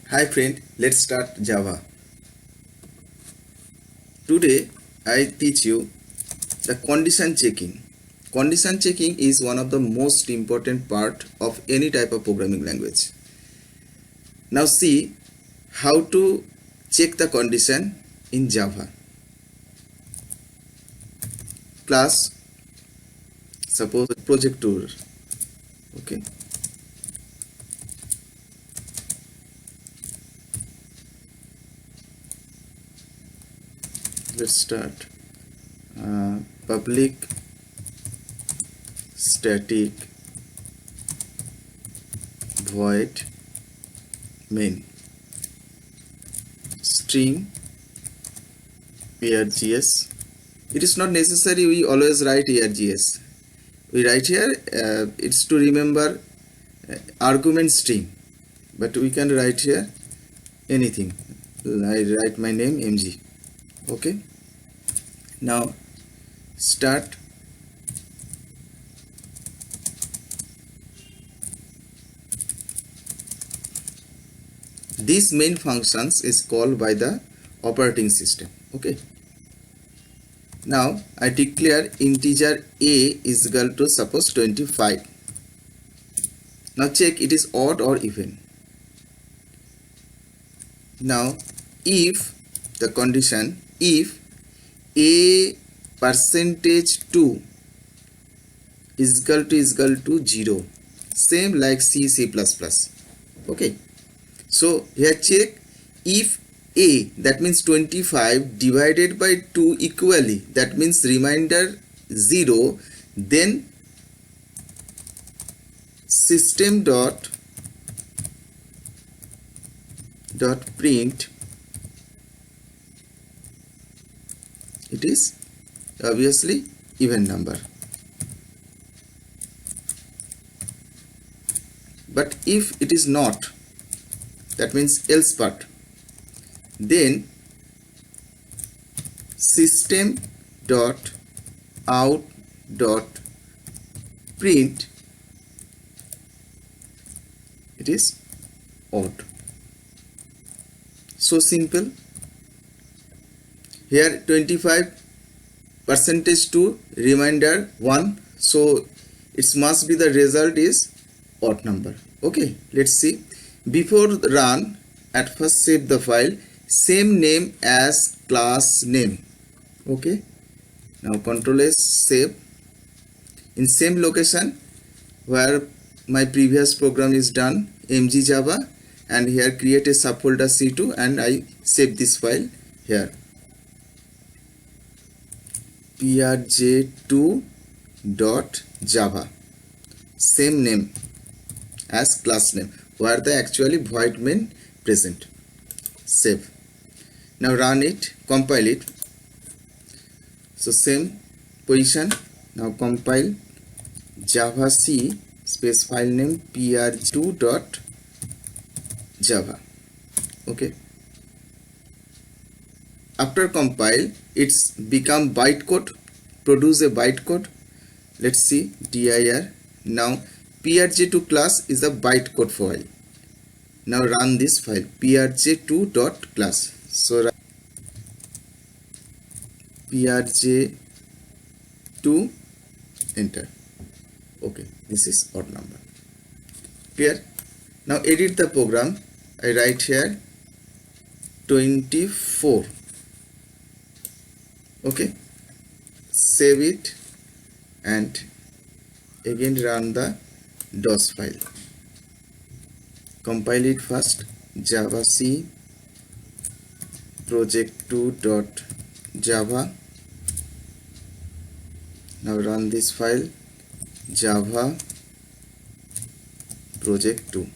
Hi friend, let's start Java. Today I teach you the condition checking. Condition checking is one of the most important part of any type of programming language. Now see how to check the condition in Java. Class, suppose project tour. Okay. Let's start. Public static void main string args. It is not necessary we always write args. We write here it's to remember argument string, but we can write here anything. I write my name mg. Okay, now start. This main functions is called by the operating system. Okay, now I declare integer a is equal to suppose 25. Now check it is odd or even. Now if the condition, if a percentage 2 is equal to 0, same like C++. Okay, so here check if a, that means 25, divided by 2 equally, that means remainder 0, then system dot print it is obviously even number. But if it is not, that means else part, then system dot out dot print it is odd. So simple. Here 25 percentage 2 remainder 1, so it must be the result is odd number. Okay, let's see. Before run, at first save the file, same name as class name. Okay, now Control S, save in same location where my previous program is done, mg java, and here create a subfolder c2 and I save this file here, prj2.java, same name as class name where the actually void main present. Save. Now run it, compile it. So same position. Now compile java c space file name prj2.java. okay, after compile it's become bytecode, produce a bytecode. Let's see dir. Now prj2 class is a bytecode file. Now run this file prj2.class. So prj2 enter. Okay, this is odd number. Clear? Now edit the program. I write here 24. Okay, save it and again run the DOS file. Compile it first, java c project2.java. Now run this file, java project2,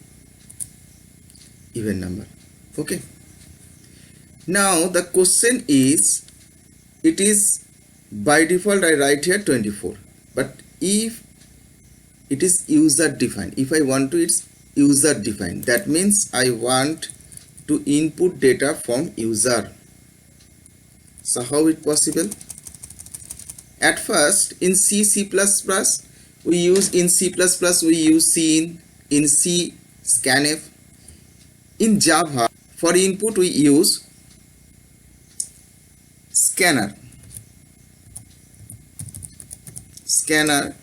even number. Okay, now the question is, it is by default I write here 24, but if it is user defined, if I want to, it's user defined, that means I want to input data from user. So how it possible? At first in C++ we use, in C++ we use scene, in C scanf, In Java, for input we use scanner. Scanner,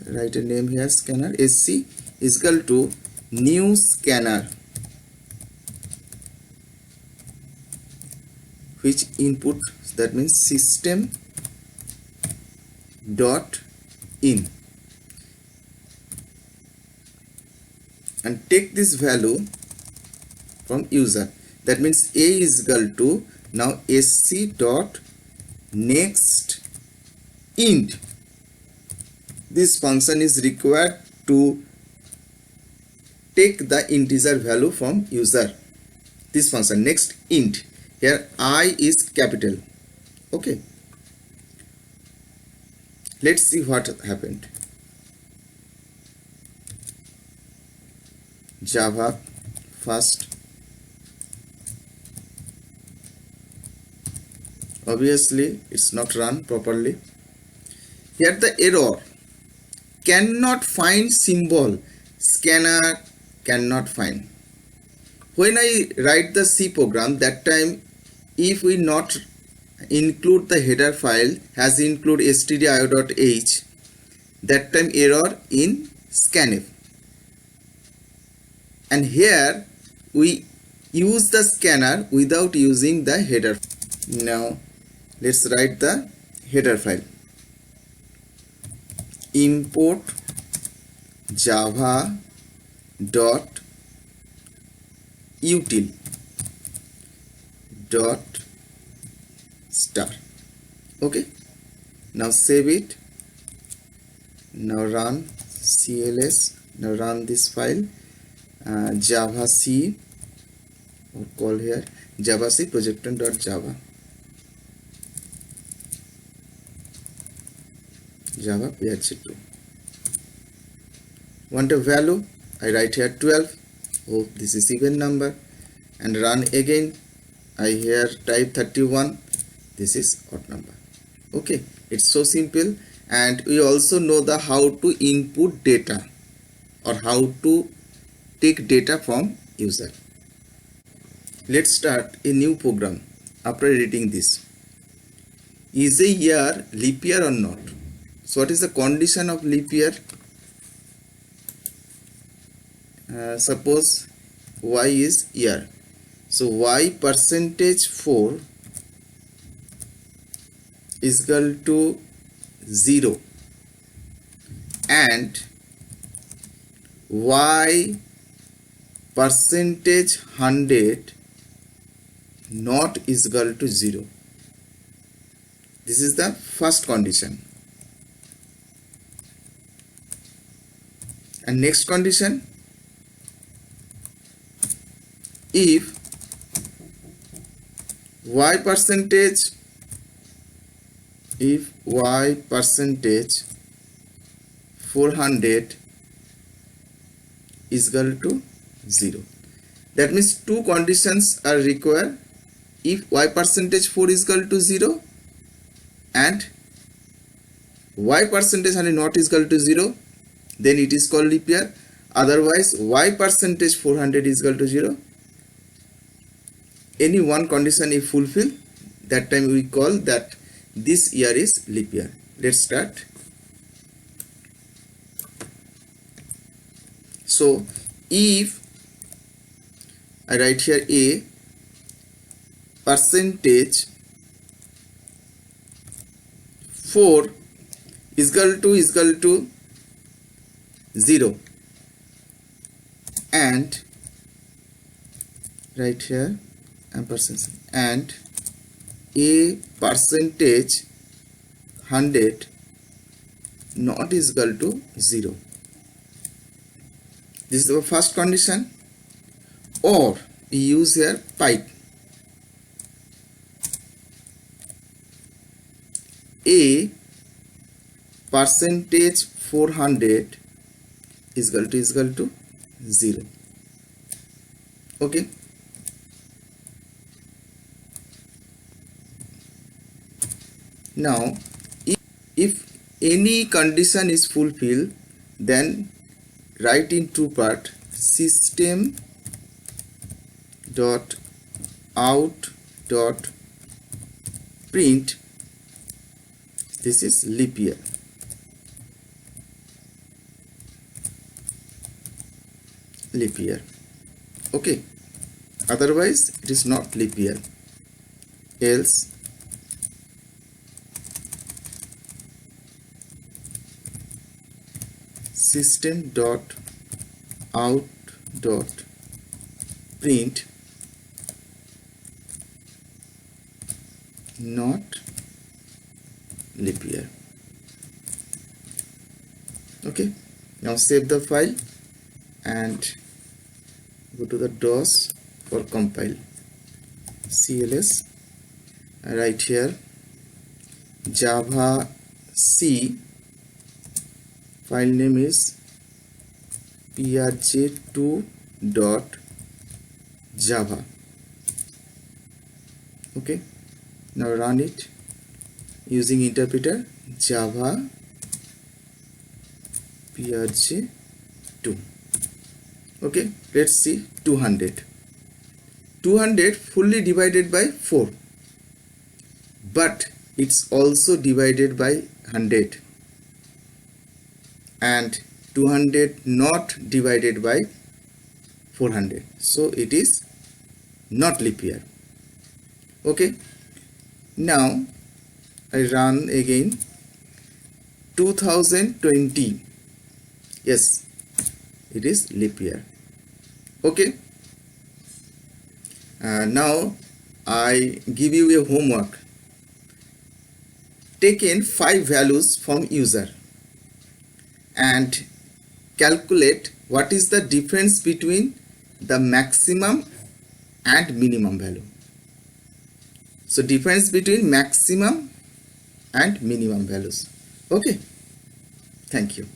write a name here, scanner, SC is equal to new scanner, which input, that means system dot in, and take this value from user. That means A is equal to now SC dot next int. This function is required to take the integer value from user. This function next int, here I is capital. Okay, let's see what happened. Java first. Obviously it's not run properly. Here the error, cannot find symbol, scanner cannot find. When I write the C program, that time if we not include the header file has include stdio.h, that time error in scanf. And here we use the scanner without using the header. Now let's write the header file. Import java dot util dot star. Okay, now save it. Now run cls. Now run this file, java c, or call here java c project1.java, java php2. Want a value, I write here 12. Oh, this is even number, and run again. I here type 31. This is odd number. Okay, it's so simple. And we also know the how to input data or how to take data from user. Let's start a new program after reading this. Is a year leap year or not? So what is the condition of leap year? Suppose y is year, so y percentage 4 is equal to 0, and y percentage 100 not is equal to 0. This is the first condition. And next condition, if y percentage 400 is equal to 0. That means two conditions are required. If y percentage 4 is equal to 0 and y percentage 100 not is equal to 0, then it is called leap year. Otherwise y percentage 400 is equal to 0. Any one condition if fulfill, that time we call that this year is leap year. Let's start. So if I write here a percentage 4 is equal to 0, and right here ampersand, and a percentage 100 not is equal to 0. This is the first condition. Or we use here pipe. A percentage 400 is equal to 0. Okay. Now if any condition is fulfilled, then write in two part, system dot out dot print this is leap year. Leap year. Okay, otherwise it is not leap year. Else system dot out dot print not leap year. Okay, now save the file and go to the DOS for compile. CLS, right here Java C, file name is prj2.java. Okay, now run it using interpreter Java prj2. Okay, let's see 200. 200 fully divided by 4, but it's also divided by 100, and 200 not divided by 400, so it is not leap year. Okay, now I run again 2020. Yes, it is leap year. Okay, now I give you a homework. Take in 5 values from user and calculate what is the difference between the maximum and minimum value. So difference between maximum and minimum values. Okay, thank you.